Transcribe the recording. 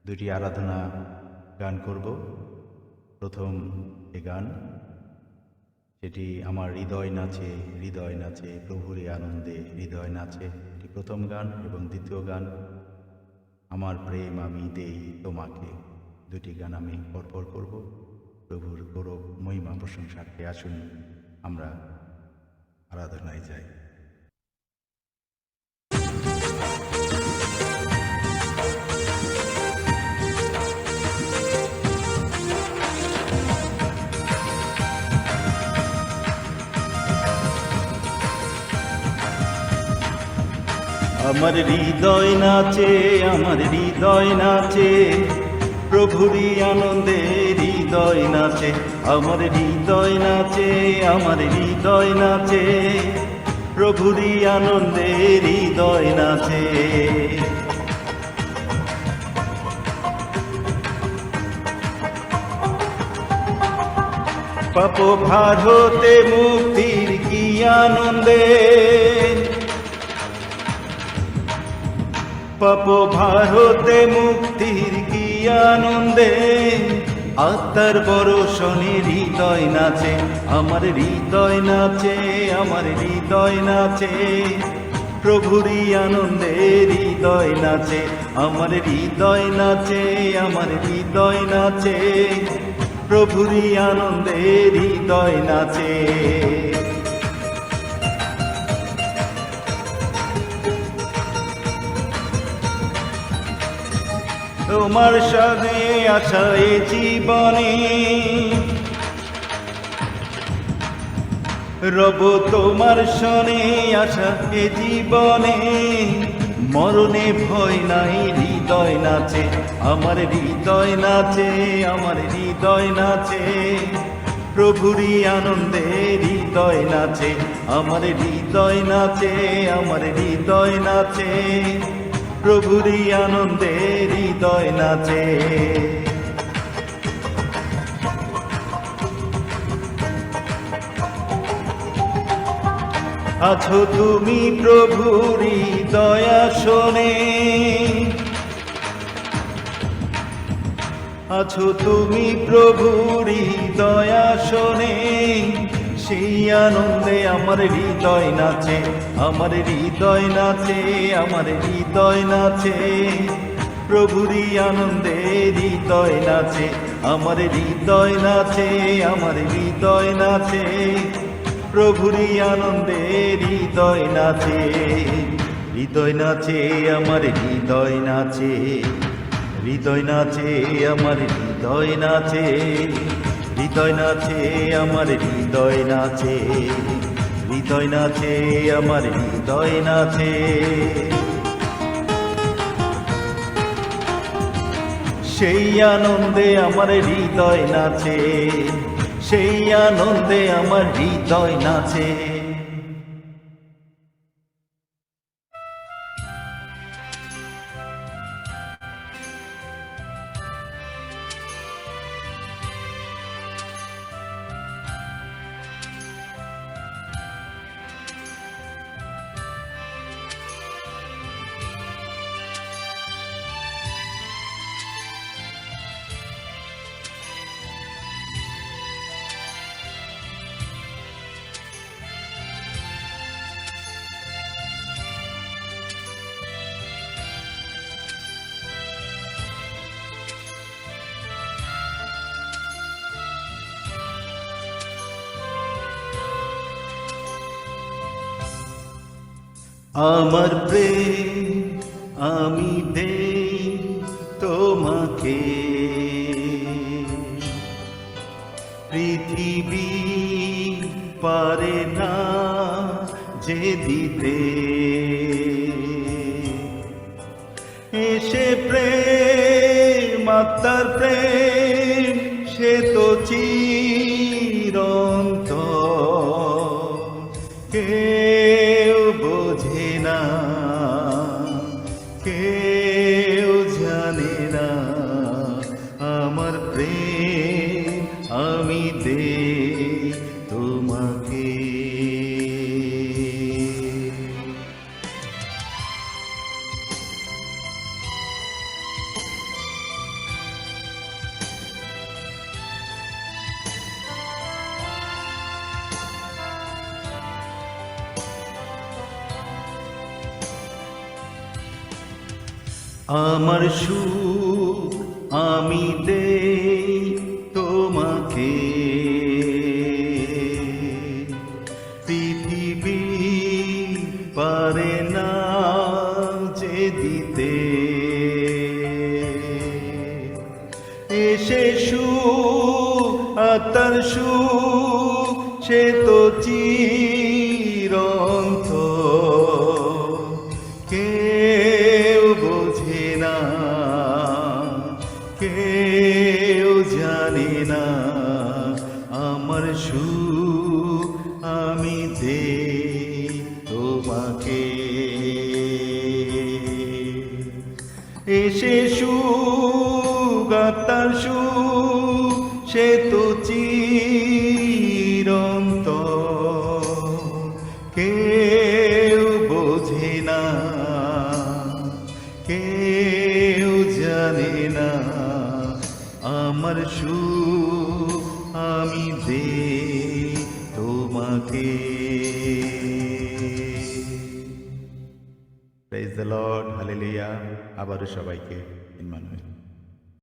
দুটি আরাধনা গান করব। প্রথম যে গান, সেটি আমার হৃদয় নাচে প্রভুরই আনন্দে হৃদয় নাচে, এটি প্রথম গান। এবং দ্বিতীয় গান, আমার প্রেম আমি দেই তোমাকে। দুটি গান আমি পরপর করব। প্রভুর গৌরব মহিমা প্রশংসার্থে আসুন আমরা আরাধনায় যাই। আমার হৃদয় নাচে প্রভুরই আনন্দে হৃদয় নাচে। আমার হৃদয় নাচে প্রভুরই আনন্দে হৃদয় নাচে। পাপ ভার হতে মুক্তির কি আনন্দে, পাপ ভার হতে মুক্তির কি আনন্দে। আত্মার বরষণে হৃদয় নাচে, আমার হৃদয় নাচে প্রভুরই আনন্দে হৃদয় নাচে। আমার হৃদয় নাচে প্রভুরই আনন্দে হৃদয় নাচে। তোমার সাথে আশা এ জীবনে, রব তোমার শনে আশা এ জীবনে। মরণে ভয় নাই হৃদয় নাচে, আমার হৃদয় নাচে প্রভুরই আনন্দে হৃদয় নাচে। আমার হৃদয় নাচে প্রভুরই আনন্দে হৃদয় নাচে। আছো তুমি প্রভুরই দয়াসনে, আছো তুমি প্রভুরই দয়াসনে। সেই আনন্দে আমার হৃদয় নাচে, আমার হৃদয় নাচে প্রভুরই আনন্দে হৃদয় নাচে। আমার হৃদয় নাচে প্রভুরই আনন্দে হৃদয় নাচে। হৃদয় নাচে আমার হৃদয় নাচে আমার হৃদয় নাচে আমার হৃদয় নাচে আমার হৃদয় নাচে। সেই আনন্দে আমার হৃদয় নাচে, সেই আনন্দে আমার হৃদয় নাচে। আমার প্রেম আমি দেই তোমাকে, পৃথিবী পারে না যে দিতে। এসে প্রেম আত্মার প্রেম সে তো চিরন্তন, কেউ বোঝে না কেউ জানে না। আমার প্রেম আমি দেই তোমাকে। আমার সুখ আমি দেই তোমাকে, পৃথিবী পারে না যে দিতে। এসে সুখ আত্মার সুখ সে তো চিরন্তন, কেউ বোঝে না, কেউ জানে না। আমার সুখ আমি দেই তোমাকে। এসে সুখ আত্মার সুখ সে তো চিরন্তন, কেউ বোঝে না, কেউ জানে না। আমার সুখ আমি দেই তোমাকে। Praise the Lord, hallelujah. আবারও সবাইকে ইম্মানুয়েল।